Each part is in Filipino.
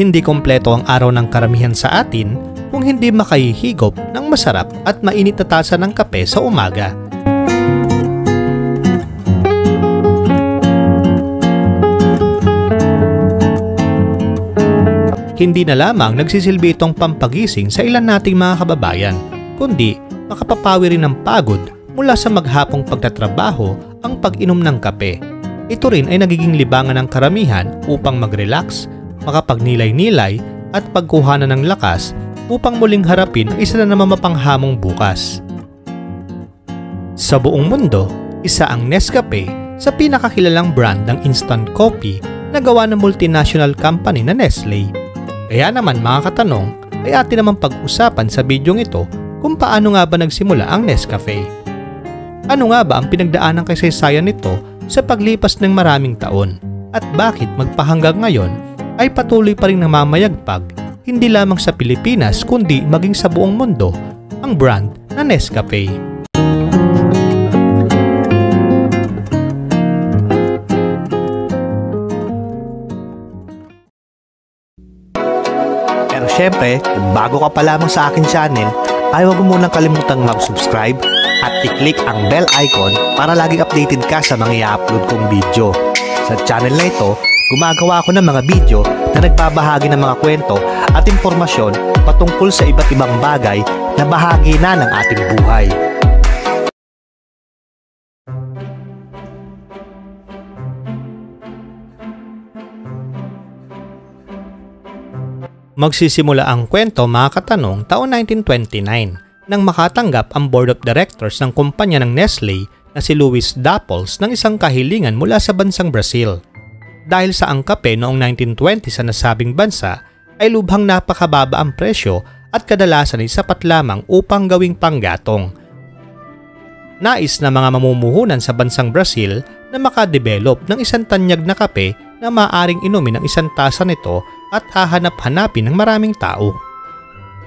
Hindi kompleto ang araw ng karamihan sa atin kung hindi makahihigop ng masarap at mainit na tasa ng kape sa umaga. Hindi na lamang nagsisilbi itong pampagising sa ilan nating mga kababayan, kundi makapapawi rin ng pagod mula sa maghapong pagtatrabaho ang pag-inom ng kape. Ito rin ay nagiging libangan ng karamihan upang mag-relax, makapagnilay-nilay at pagkuhanan ng lakas upang muling harapin ang isa na naman mapanghamong bukas. Sa buong mundo, isa ang Nescafe sa pinakakilalang brand ng instant coffee na gawa ng multinational company na Nestle. Kaya naman mga katanong ay atin naman pag-usapan sa bidyong ito kung paano nga ba nagsimula ang Nescafe. Ano nga ba ang pinagdaanang kasaysayan nito sa paglipas ng maraming taon at bakit magpahanggang ngayon ay patuloy pa rin namamayagpag hindi lamang sa Pilipinas kundi maging sa buong mundo ang brand na Nescafe. Siyempre, kung bago ka pa lamang sa akin channel, ay huwag mo munang kalimutang mag-subscribe at i-click ang bell icon para laging updated ka sa mga i-upload kong video. Sa channel na ito, gumagawa ako ng mga video na nagbabahagi ng mga kwento at impormasyon patungkol sa iba't ibang bagay na bahagi na ng ating buhay. Magsisimula ang kwento mga katanong taon 1929 nang makatanggap ang board of directors ng kumpanya ng Nestle na si Louis Dapples ng isang kahilingan mula sa bansang Brazil. Dahil sa ang kape noong 1920 sa nasabing bansa ay lubhang napakababa ang presyo at kadalasan ay sapat lamang upang gawing panggatong. Nais na mga mamumuhunan sa bansang Brazil na makadevelop ng isang tanyag na kape na maaaring inumin ng isang tasa nito at hahanap-hanapin ng maraming tao.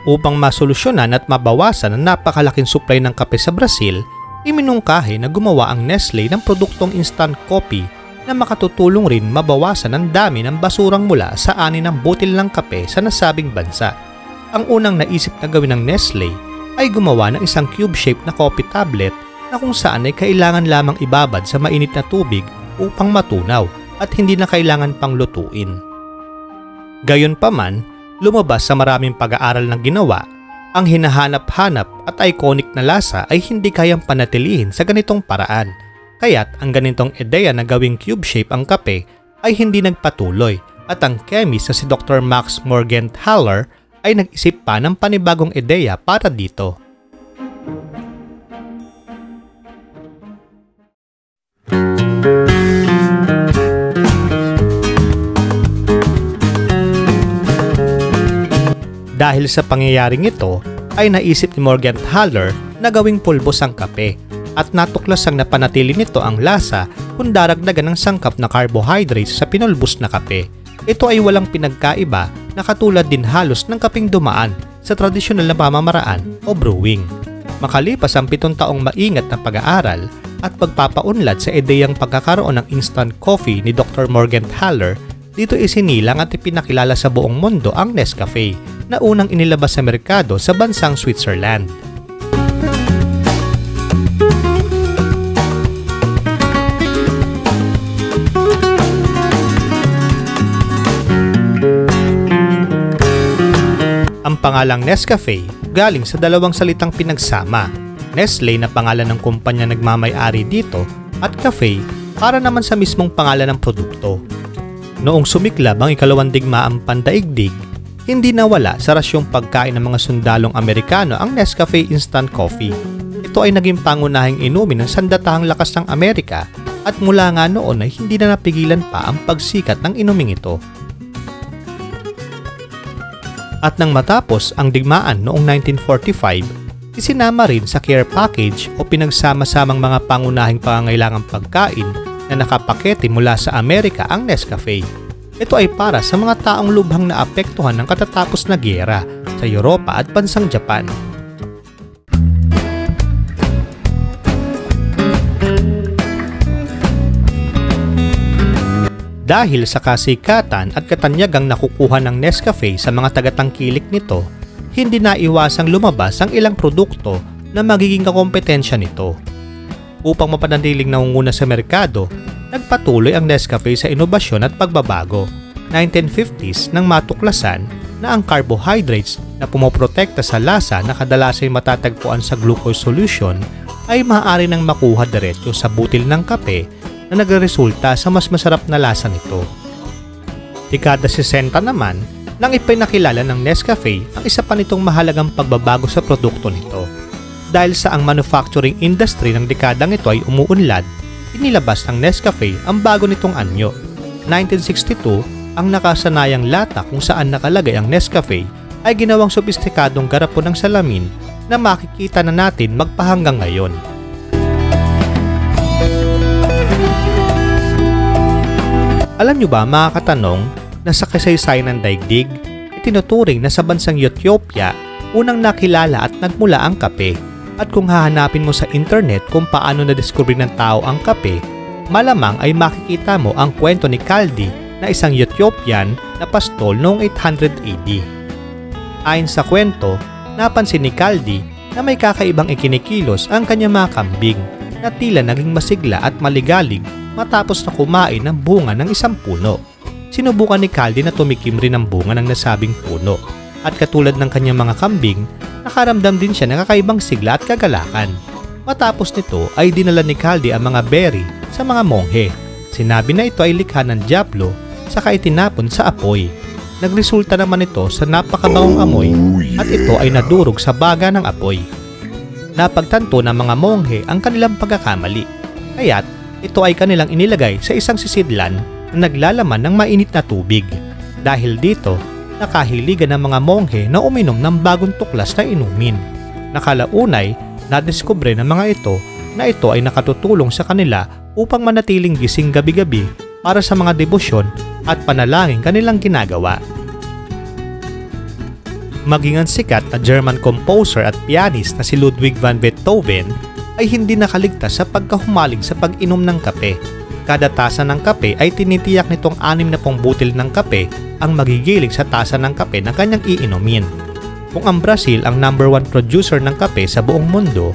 Upang masolusyonan at mabawasan ang napakalaking supply ng kape sa Brazil, iminungkahi na gumawa ang Nestle ng produktong instant coffee na makatutulong rin mabawasan ang dami ng basurang mula sa ani ng botil ng kape sa nasabing bansa. Ang unang naisip na gawin ng Nestle ay gumawa ng isang cube-shaped na coffee tablet na kung saan ay kailangan lamang ibabad sa mainit na tubig upang matunaw at hindi na kailangan pang lutuin. Gayunpaman, lumabas sa maraming pag-aaral na ginawa, ang hinahanap-hanap at iconic na lasa ay hindi kayang panatilihin sa ganitong paraan. Kaya't ang ganitong ideya na gawing cube shape ang kape ay hindi nagpatuloy at ang chemist na si Dr. Max Morgenthaler ay nag-isip pa ng panibagong ideya para dito. Dahil sa pangyayaring ito, ay naisip ni Morgenthaler na gawing pulbos ang kape at natuklas ang napanatili nito ang lasa kung daragdagan ng sangkap na carbohydrates sa pinulbos na kape. Ito ay walang pinagkaiba na katulad din halos ng kapeng dumaan sa tradisyonal na pamamaraan o brewing. Makalipas ang 7 taong maingat na pag-aaral at pagpapaunlad sa ideyang pagkakaroon ng instant coffee ni Dr. Morgenthaler, dito isinilang at ipinakilala sa buong mundo ang Nescafe na unang inilabas sa merkado sa bansang Switzerland. Ang pangalang Nescafe galing sa dalawang salitang pinagsama, Nestle na pangalan ng kumpanya nagmamay-ari dito at cafe para naman sa mismong pangalan ng produkto. Noong sumiklab ang ikalawang digmaang pandaigdig, hindi nawala sa rasyong pagkain ng mga sundalong Amerikano ang Nescafe Instant Coffee. Ito ay naging pangunahing inumin ng sandatahang lakas ng Amerika at mula nga noon ay hindi na napigilan pa ang pagsikat ng inuming ito. At nang matapos ang digmaan noong 1945, isinama rin sa care package o pinagsama-samang mga pangunahing pangangailangang pagkain na nakapakete mula sa Amerika ang Nescafe. Ito ay para sa mga taong lubhang naapektuhan ng katatapos na giyera sa Europa at bansang Japan. Dahil sa kasikatan at katanyagang nakukuha ng Nescafe sa mga tagatangkilik nito, hindi naiwasang lumabas ang ilang produkto na magiging kakompetensya nito. Upang mapanatiling nangunguna sa merkado, nagpatuloy ang Nescafe sa inobasyon at pagbabago. 1950s nang matuklasan na ang carbohydrates na pumoprotekta sa lasa na kadalasay matatagpuan sa glucose solution ay maaari nang makuha diretso sa butil ng kape na nagresulta sa mas masarap na lasa nito. Dekada 60 naman nang ipinakilala ng Nescafe ang isa pa nitong mahalagang pagbabago sa produkto nito. Dahil sa ang manufacturing industry ng dekadang ito ay umuunlad, inilabas ng Nescafe ang bago nitong anyo. 1962, ang nakasanayang lata kung saan nakalagay ang Nescafe ay ginawang sopistikadong garapon ng salamin na makikita na natin magpahanggang ngayon. Alam nyo ba mga katanong na sa kasaysayan ng daigdig, itinuturing na sa bansang Ethiopia unang nakilala at nagmula ang kape. At kung hahanapin mo sa internet kung paano na-discover ng tao ang kape, malamang ay makikita mo ang kwento ni Kaldi na isang Ethiopian na pastol noong 800 AD. Ayon sa kwento, napansin ni Kaldi na may kakaibang ikinikilos ang kanyang mga kambing na tila naging masigla at maligalig matapos na kumain ng bunga ng isang puno. Sinubukan ni Kaldi na tumikim rin ng bunga ng nasabing puno at katulad ng kanyang mga kambing, nakaramdam din siya ng kakaibang sigla at kagalakan. Matapos nito ay dinala ni Kaldi ang mga berry sa mga monghe. Sinabi na ito ay likha ng Diablo saka itinapon sa apoy. Nagresulta naman ito sa napakabangong amoy at ito ay nadurog sa baga ng apoy. Napagtanto ng mga monghe ang kanilang pagkakamali, kaya't ito ay kanilang inilagay sa isang sisidlan na naglalaman ng mainit na tubig. Dahil dito, nakahiligan ng mga monghe na uminom ng bagong tuklas na inumin. Nakalaunay, nadiskubre ng mga ito na ito ay nakatutulong sa kanila upang manatiling gising gabi-gabi para sa mga debosyon at panalangin kanilang ginagawa. Maging ang sikat na German composer at pianist na si Ludwig van Beethoven ay hindi nakaligtas sa pagkahumaling sa pag-inom ng kape. Kada tasa ng kape ay tinitiyak nitong 60 butil ng kape ang magigiling sa tasa ng kape na kanyang iinumin. Kung ang Brazil ang #1 producer ng kape sa buong mundo,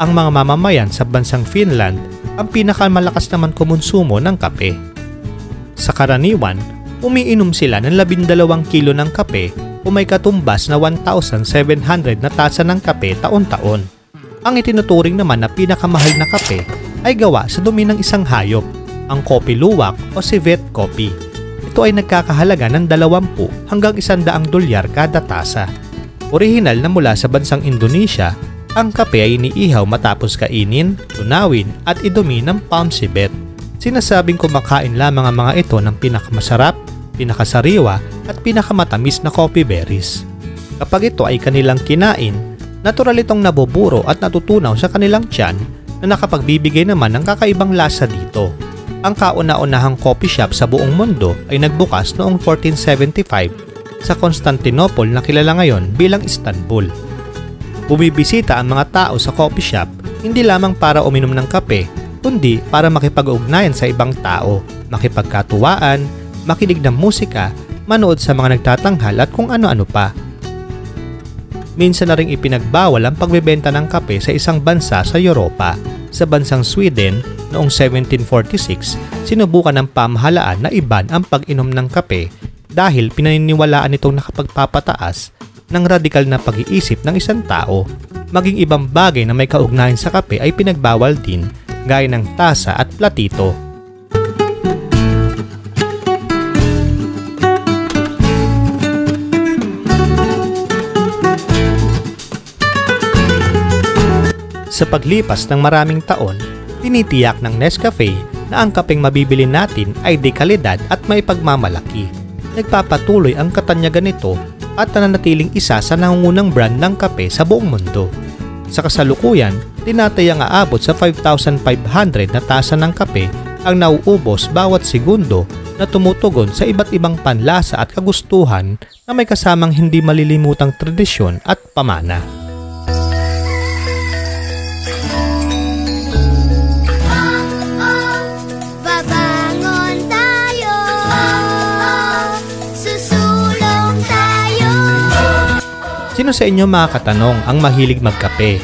ang mga mamamayan sa bansang Finland ang pinakamalakas naman kumonsumo ng kape. Sa karaniwan, umiinom sila ng 12 kilo ng kape o may katumbas na 1,700 na tasa ng kape taon-taon. Ang itinuturing naman na pinakamahal na kape ay gawa sa dumi ng isang hayop, ang kopi luwak o civet coffee. Ito ay nagkakahalaga ng 20 hanggang $100 kada tasa. Orihinal na mula sa bansang Indonesia, ang kape ay iniihaw matapos kainin, tunawin at idumi ng palm civet. Sinasabing kumakain lamang ang mga ito ng pinakamasarap, pinakasariwa at pinakamatamis na coffee berries. Kapag ito ay kanilang kinain, natural itong nabuburo at natutunaw sa kanilang tiyan na nakapagbibigay naman ng kakaibang lasa dito. Ang kauna-unahang coffee shop sa buong mundo ay nagbukas noong 1475 sa Constantinople na kilala ngayon bilang Istanbul. Bumibisita ang mga tao sa coffee shop hindi lamang para uminom ng kape, kundi para makipag-ugnayan sa ibang tao, makipagkatuwaan, makinig ng musika, manood sa mga nagtatanghal at kung ano-ano pa. Minsan na ring ipinagbawal ang pagbebenta ng kape sa isang bansa sa Europa. Sa bansang Sweden, noong 1746, sinubukan ng pamahalaan na iban ang pag-inom ng kape dahil pinaniniwalaan nitong nakapagpapataas ng radikal na pag-iisip ng isang tao. Maging ibang bagay na may kaugnayan sa kape ay pinagbawal din, gaya ng tasa at platito. Sa paglipas ng maraming taon, tinitiyak ng Nescafe na ang kapeng mabibili natin ay de kalidad at may pagmamalaki. Nagpapatuloy ang katanyagan nito at nananatiling isa sa nangungunang brand ng kape sa buong mundo. Sa kasalukuyan, tinatayang aabot sa 5,500 na tasa ng kape ang nauubos bawat segundo na tumutugon sa iba't ibang panlasa at kagustuhan na may kasamang hindi malilimutang tradisyon at pamana. Babangon tayo. Sino sa inyo mga katanong ang mahilig magkape?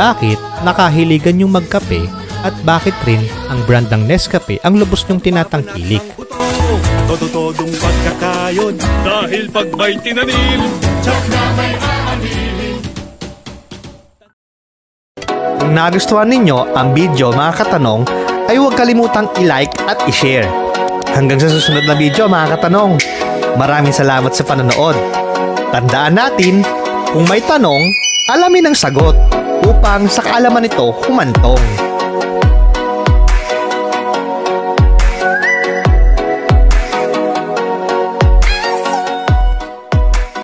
Bakit nakahiligan yung magkape at bakit rin ang brand ng Nescafe ang lubos niyong tinatangkilik? Todo-todong pagkakayon dahil pag may tinanim, tsak na may aanin. Kung nagustuhan ninyo ang video mga katanong, ay huwag kalimutang i-like at i-share. Hanggang sa susunod na video mga katanong, maraming salamat sa panonood. Tandaan natin, kung may tanong, alamin ang sagot upang sa kaalaman nito humantong.